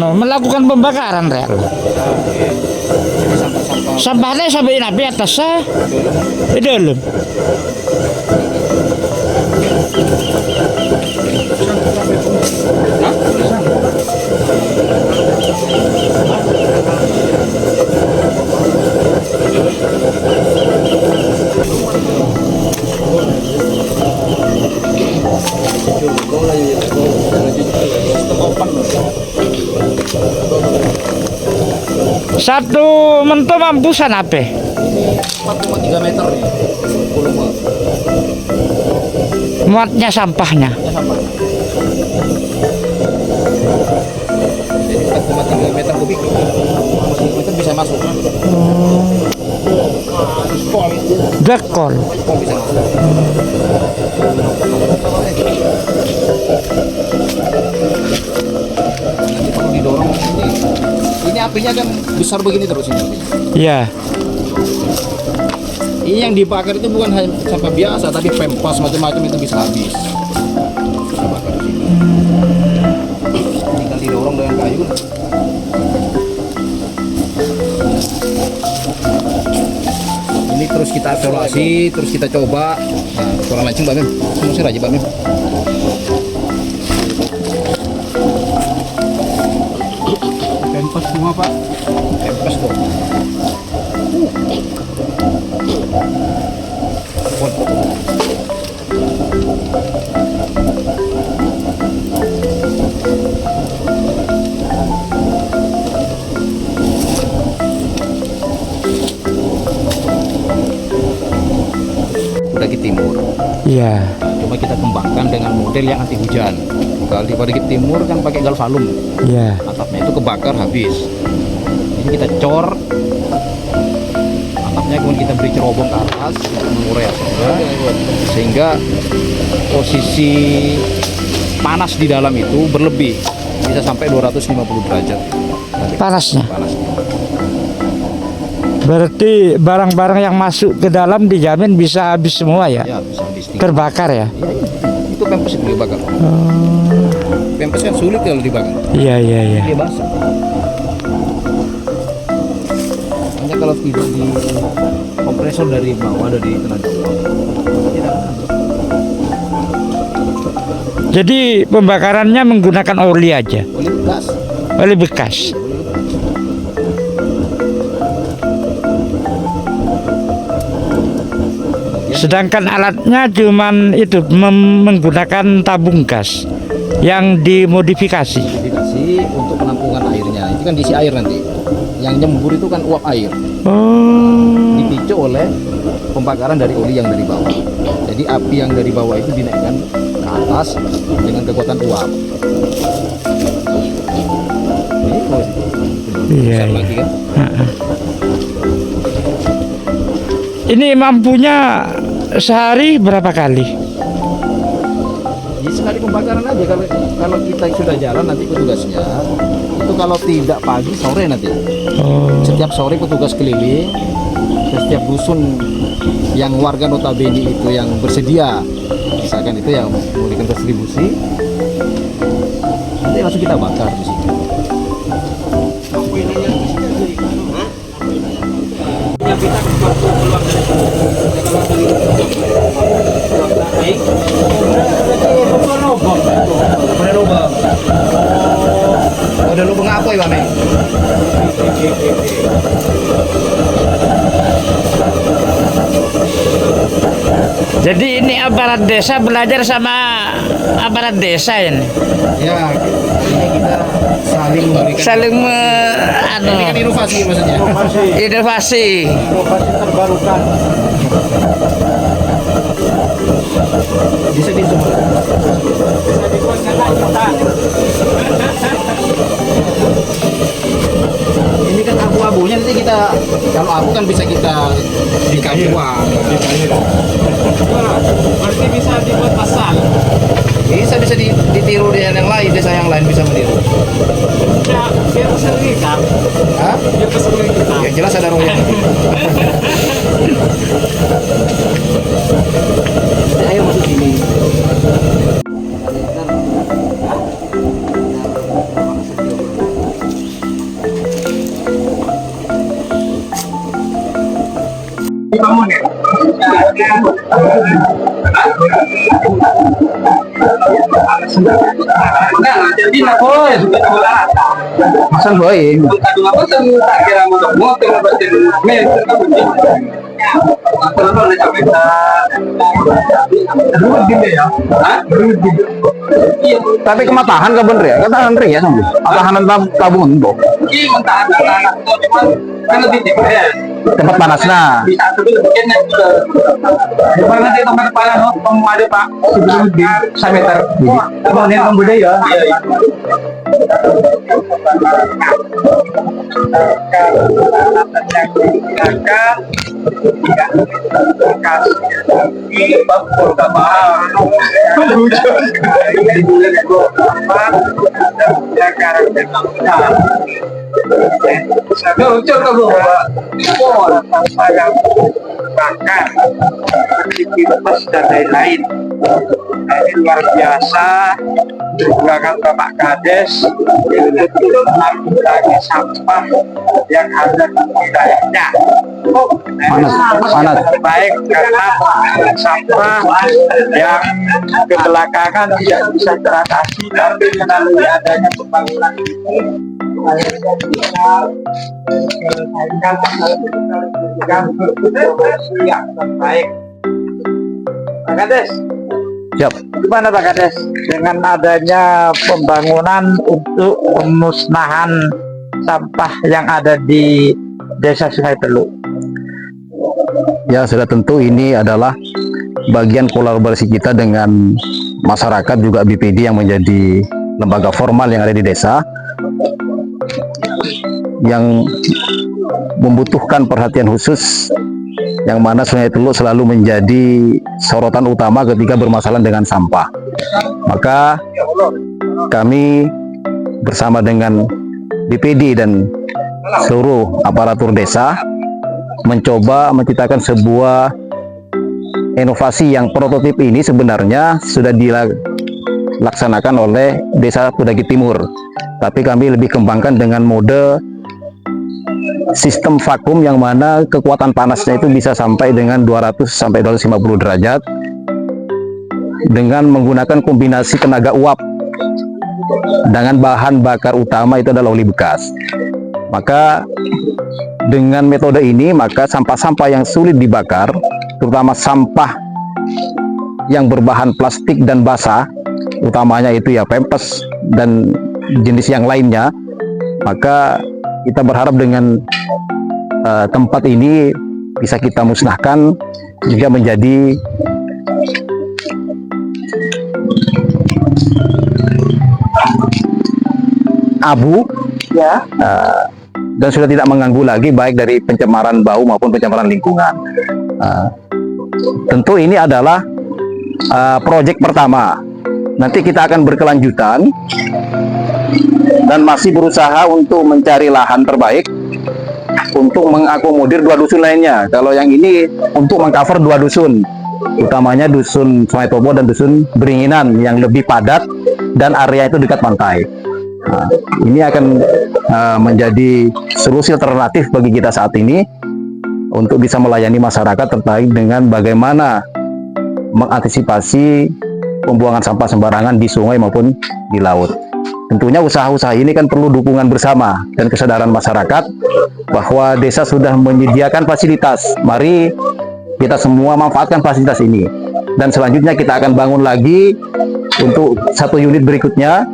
melakukan pembakaran rek. Sampahnya sampai nabi atasnya di dalam. Satu mentu mampusan apa? 4,3 meter nih. Muatnya sampahnya. Jadi 4,3 meter kubik. 4,3 meter bisa masuk. Dekol. Kok bisa masuk? Nanti kalau didorong ini apinya kan besar begini terus ini apinya. Iya. Ini yang dibakar itu bukan hanya sampah biasa, tapi pempas macam-macam itu bisa habis. Kita bakar di sini. Tinggal didorong dengan kayu. Ini terus kita evaluasi, terus kita coba. Nah, kurang lancung Mbak Mim. Musir aja Mbak Mim. Pempas semua Pak. Pempas kok. Daki Timur. Iya. Coba kita kembangkan dengan model yang anti hujan. Kalau di Daki Timur kan pakai galvalum. Iya. Atapnya itu kebakar habis. Ini kita cor. Atapnya kemudian kita beri cerobong ke atas, mengurai asapnya, sehingga posisi panas di dalam itu berlebih, bisa sampai 250 derajat. Panasnya. Panasnya. Berarti barang-barang yang masuk ke dalam dijamin bisa habis semua ya? Ya, bisa habis. Terbakar ya? Ya, itu pempes itu dibakar. Pempes kan sulit kalau dibakar. Iya, iya, iya. Dia basah. Hanya kalau tidak di kompresor dari bawah, dari tenaga uap, tidak akan. Jadi pembakarannya menggunakan oli aja? Oli gas. Oli bekas? Sedangkan alatnya cuman itu menggunakan tabung gas yang dimodifikasi. Dikasih untuk penampungan airnya. Itu kan diisi air nanti. Yang nyembur itu kan uap air. Oh. Dipicu oleh pembakaran dari oli yang dari bawah. Jadi api yang dari bawah itu dinaikkan ke atas dengan kekuatan uap. Ini kalau Iya, besar iya. lagi kan. Ini mampunya sehari berapa kali? Ya, sekali pembakaran aja kalau kita sudah jalan nanti petugasnya itu kalau tidak pagi sore nanti. Oh. Setiap sore petugas keliling ke setiap dusun yang warga notabene itu yang bersedia, misalkan itu yang memberikan distribusi, nanti langsung kita bakar di situ. Udah lubang apa ya, Bang? Jadi ini aparat desa belajar sama aparat desa ini. Ya, ini kita saling memberikan. Saling Ini kan inovasi maksudnya. inovasi. Inovasi terbarukan. Bisa di zoom. Ini kan abu-abunya nanti kita, kalau abu kan bisa kita dikayu uang. Berarti bisa dibuat pasal. Bisa ditiru dengan yang lain, desa yang lain bisa meniru. Ya, dia pesan kita. Hah? Dia pesan kita. Yang jelas ada rohnya. Ayo masuk sini. Jadi nak boy, Masang boy. apa sih tak kira mau tengok baca men, kalau nak sampai Tapi kematahan ka bener ya? Katahan ring ya sambil. Tahanan tabungan tuh. Ini mentah anak-anak tuh cuman kan lebih dipres. Tempat panasnya. Bisa dulu bikin pernah di tempat kepala no, kamu ada pak sebelum di 1 meter. Abang ini orang budaya. Iya. Lucu kamu pak. Orang tanpa yang bahkan aktivitas dan lain-lain. Ini luar biasa. Di belakang Bapak Kades itu menanggulangi sampah yang ada di wilayahnya. Panas. Baik karena sampah yang kebelakangan tidak bisa teratasi, tapi melalui adanya pembangunan ini yang terbaik. Pak Kades, Siap. gimana Pak Kades dengan adanya pembangunan untuk pemusnahan sampah yang ada di Desa Sungai Teluk? Ya sudah tentu ini adalah bagian kolaborasi kita dengan masyarakat juga BPD yang menjadi lembaga formal yang ada di desa yang membutuhkan perhatian khusus yang mana Sungai Teluk selalu menjadi sorotan utama ketika bermasalah dengan sampah. Maka kami bersama dengan BPD dan seluruh aparatur desa mencoba menciptakan sebuah inovasi yang prototip ini sebenarnya sudah dilaksanakan oleh Desa Pudagi Timur, tapi kami lebih kembangkan dengan mode sistem vakum yang mana kekuatan panasnya itu bisa sampai dengan 200 sampai 250 derajat dengan menggunakan kombinasi tenaga uap dengan bahan bakar utama itu adalah oli bekas. Maka dengan metode ini maka sampah-sampah yang sulit dibakar, terutama sampah yang berbahan plastik dan basah, utamanya itu ya pempes dan jenis yang lainnya, maka kita berharap dengan tempat ini bisa kita musnahkan juga menjadi abu Ya. dan sudah tidak mengganggu lagi baik dari pencemaran bau maupun pencemaran lingkungan. Tentu ini adalah proyek pertama. Nanti kita akan berkelanjutan dan masih berusaha untuk mencari lahan terbaik untuk mengakomodir 2 dusun lainnya. Kalau yang ini untuk mengcover 2 dusun, utamanya dusun Sungai Tobo dan dusun Beringinan yang lebih padat dan area itu dekat pantai. Nah, ini akan menjadi solusi alternatif bagi kita saat ini untuk bisa melayani masyarakat terkait dengan bagaimana mengantisipasi pembuangan sampah sembarangan di sungai maupun di laut. Tentunya usaha-usaha ini kan perlu dukungan bersama dan kesadaran masyarakat bahwa desa sudah menyediakan fasilitas. Mari kita semua manfaatkan fasilitas ini. Dan selanjutnya kita akan bangun lagi untuk 1 unit berikutnya.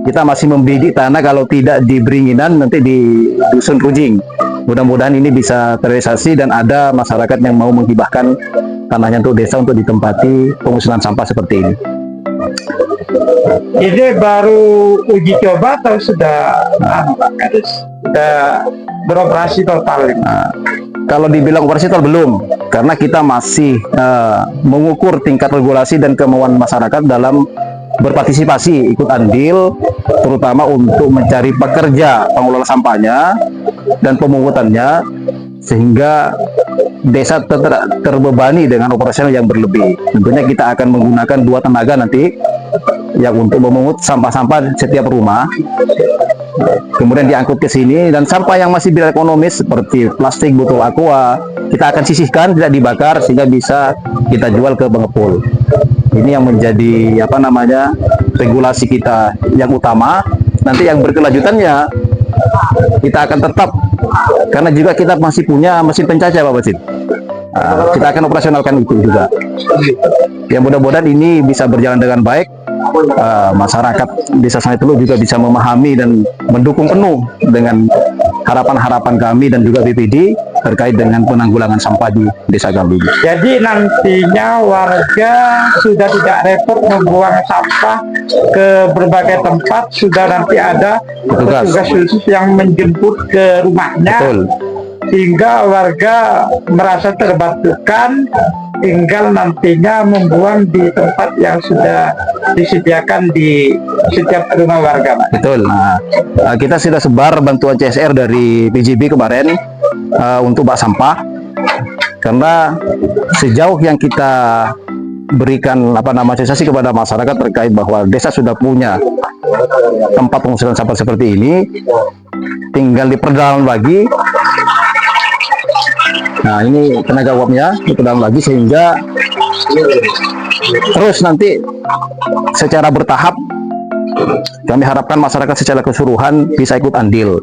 Kita masih membidik tanah kalau tidak di Beringinan nanti di Dusun Rujing. Mudah-mudahan ini bisa terrealisasi dan ada masyarakat yang mau menghibahkan tanahnya untuk desa untuk ditempati pengusulan sampah seperti ini. Ini baru uji coba atau sudah Pak Kades? Sudah beroperasi total? Kalau dibilang operasi total belum, karena kita masih mengukur tingkat regulasi dan kemauan masyarakat dalam berpartisipasi, ikut andil, terutama untuk mencari pekerja pengelola sampahnya dan pemungutannya, sehingga desa terbebani dengan operasional yang berlebih. Tentunya kita akan menggunakan 2 tenaga nanti yang untuk memungut sampah-sampah setiap rumah kemudian diangkut ke sini, dan sampah yang masih tidak ekonomis seperti plastik, botol aqua, kita akan sisihkan, tidak dibakar sehingga bisa kita jual ke pengepul. Ini yang menjadi regulasi kita yang utama. Nanti yang berkelanjutannya kita akan tetap, karena juga kita masih punya mesin pencacah Pak Basit. Kita akan operasionalkan itu juga. Ya mudah-mudahan ini bisa berjalan dengan baik. Masyarakat Desa Sungai Teluk juga bisa memahami dan mendukung penuh dengan harapan-harapan kami dan juga BPD terkait dengan penanggulangan sampah di Desa kami. Jadi nantinya warga sudah tidak repot membuang sampah ke berbagai tempat, sudah nanti ada petugas khusus yang menjemput ke rumahnya. Betul. Sehingga warga merasa terbantukan, tinggal nantinya membuang di tempat yang sudah disediakan di setiap rumah warga, Pak. Betul. Nah, kita sudah sebar bantuan CSR dari PJB kemarin untuk bak sampah, karena sejauh yang kita berikan sosialisasi kepada masyarakat terkait bahwa desa sudah punya tempat pengumpulan sampah seperti ini, tinggal diperdalam lagi. Nah, ini tenaga uapnya diperdalam lagi sehingga terus nanti secara bertahap kami harapkan masyarakat secara keseluruhan bisa ikut andil,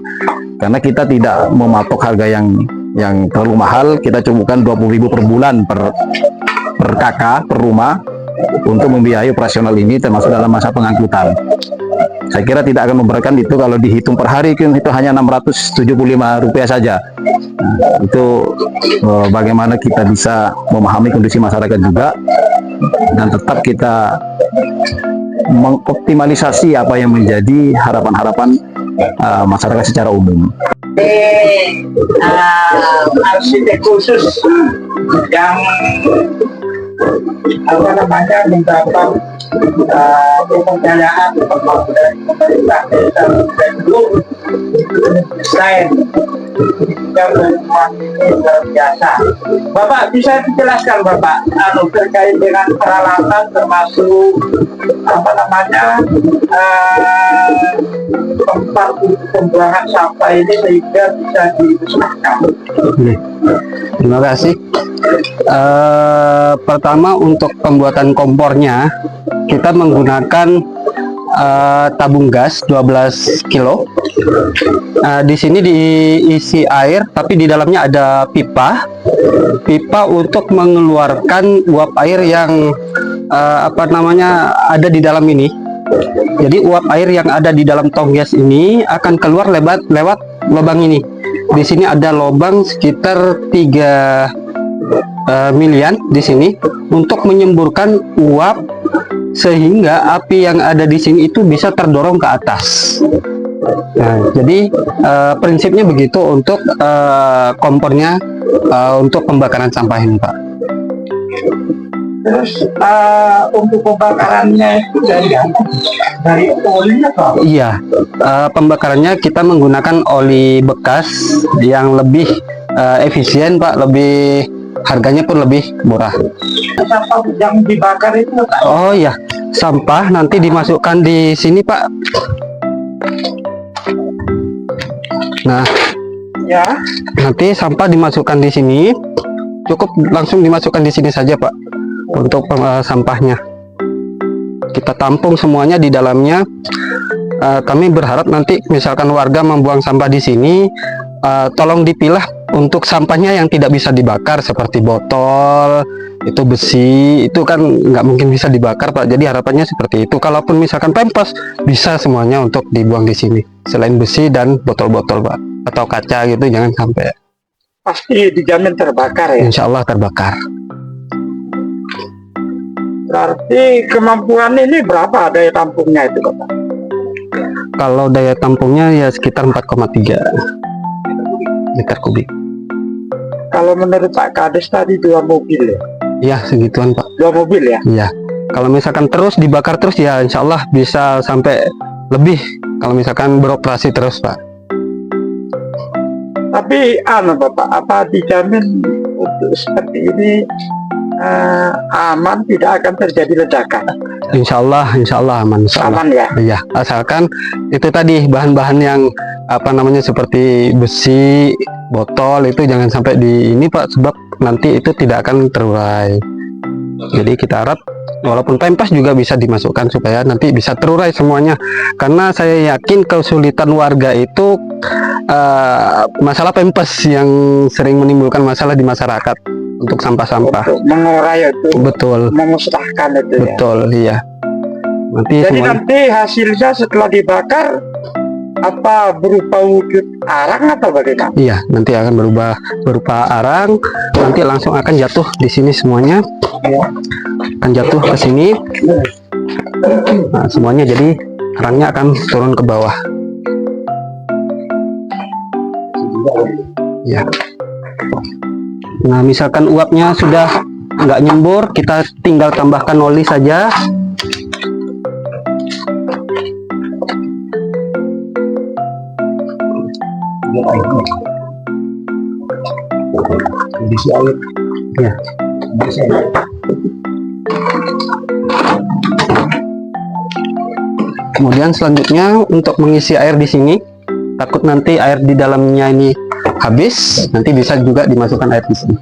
karena kita tidak mematok harga yang terlalu mahal. Kita cukupkan 20.000 per bulan per kakak per rumah untuk membiayai operasional ini, termasuk dalam masa pengangkutan. Saya kira tidak akan memberatkan itu. Kalau dihitung per hari itu hanya Rp675 saja. Nah, itu bagaimana kita bisa memahami kondisi masyarakat juga, dan tetap kita mengoptimalisasi apa yang menjadi harapan-harapan masyarakat secara umum. Arsitek khusus yang mendapat kepercayaan dari pemerintah desa dulu desain yang luar biasa. Bapak bisa dijelaskan Bapak terkait dengan peralatan termasuk tempat pembuangan sampah ini sehingga bisa dimusnahkan. Terima kasih. Pertama, untuk pembuatan kompornya kita menggunakan tabung gas 12 kilo. Di sini diisi air, tapi di dalamnya ada pipa untuk mengeluarkan uap air yang ada di dalam ini. Jadi uap air yang ada di dalam tong gas ini akan keluar lewat lubang ini. Di sini ada lubang sekitar 3 milian di sini untuk menyemburkan uap, sehingga api yang ada di sini itu bisa terdorong ke atas. Nah, jadi prinsipnya begitu untuk kompornya untuk pembakaran sampah ini, Pak. Terus untuk pembakarannya itu dari oli atau? Iya, pembakarannya kita menggunakan oli bekas yang lebih efisien, Pak, harganya pun lebih murah. Sampah yang dibakar itu Pak? Oh iya, sampah nanti dimasukkan di sini, Pak. Nah, ya. Nanti sampah dimasukkan di sini. Cukup langsung dimasukkan di sini saja, Pak. Untuk sampahnya kita tampung semuanya di dalamnya. Kami berharap nanti misalkan warga membuang sampah di sini, tolong dipilah untuk sampahnya yang tidak bisa dibakar, seperti botol, itu besi, itu kan nggak mungkin bisa dibakar, Pak. Jadi harapannya seperti itu. Kalaupun misalkan pempes, bisa semuanya untuk dibuang di sini. Selain besi dan botol-botol, Pak, atau kaca gitu, jangan sampai. Pasti dijamin terbakar ya? Insya Allah terbakar. Berarti kemampuan ini berapa daya tampungnya itu, Bapak? Kalau daya tampungnya ya sekitar 4,3 meter kubik. Kalau menurut Pak Kades tadi 2 mobil ya? Ya, segituan, Pak. 2 mobil ya? Iya. Kalau misalkan terus dibakar terus ya insya Allah bisa sampai lebih kalau misalkan beroperasi terus, Pak. Tapi Bapak, apa dijamin untuk seperti ini aman, tidak akan terjadi ledakan. Insya Allah aman. Insya Allah. Aman ya. Iya, asalkan itu tadi bahan-bahan yang apa namanya seperti besi, botol itu jangan sampai di ini Pak, sebab nanti itu tidak akan terurai. Jadi kita harap walaupun pempas juga bisa dimasukkan supaya nanti bisa terurai semuanya. Karena saya yakin kesulitan warga itu masalah pempas yang sering menimbulkan masalah di masyarakat untuk sampah-sampah. Untuk mengurai itu, Betul, memusnahkan itu ya. betul, iya. Nanti Jadi semua nanti hasilnya setelah dibakar apa berupa wujud arang atau bagaimana? iya nanti akan berubah berupa arang, nanti langsung akan jatuh di sini semuanya. Akan jatuh ke sini. Nah, semuanya jadi arangnya akan turun ke bawah. Ya. Nah, misalkan uapnya sudah nggak nyembur, kita tinggal tambahkan oli saja. Ya. Kemudian selanjutnya untuk mengisi air di sini, takut nanti air di dalamnya ini habis, nanti bisa juga dimasukkan air di sini.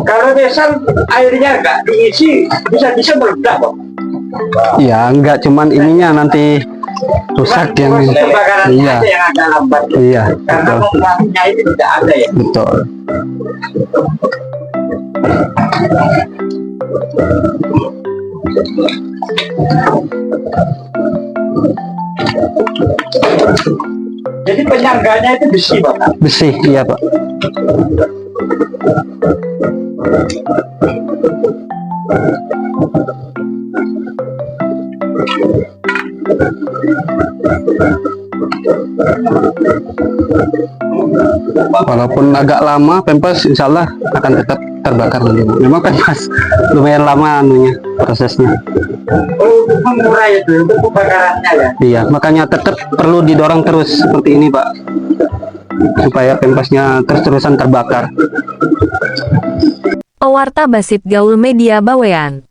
Kalau misal airnya nggak diisi, bisa meledak kok. Ya, enggak cuman ininya nanti rusak yang Kebakaran iya, aja yang agak lambat. iya, Karena betul, pembuatannya itu tidak ada ya. betul. Jadi penyangganya itu besi Pak. Besi, iya Pak. Walaupun agak lama, pempas insya Allah akan tetap terbakar nanti. Memang pempas lumayan lama anunya prosesnya. Oh, untuk mengurai itu, untuk pembakarannya ya. Iya, makanya tetap perlu didorong terus seperti ini Pak, supaya pempasnya terus-terusan terbakar. Owarta Basit Gaul Media Bawean.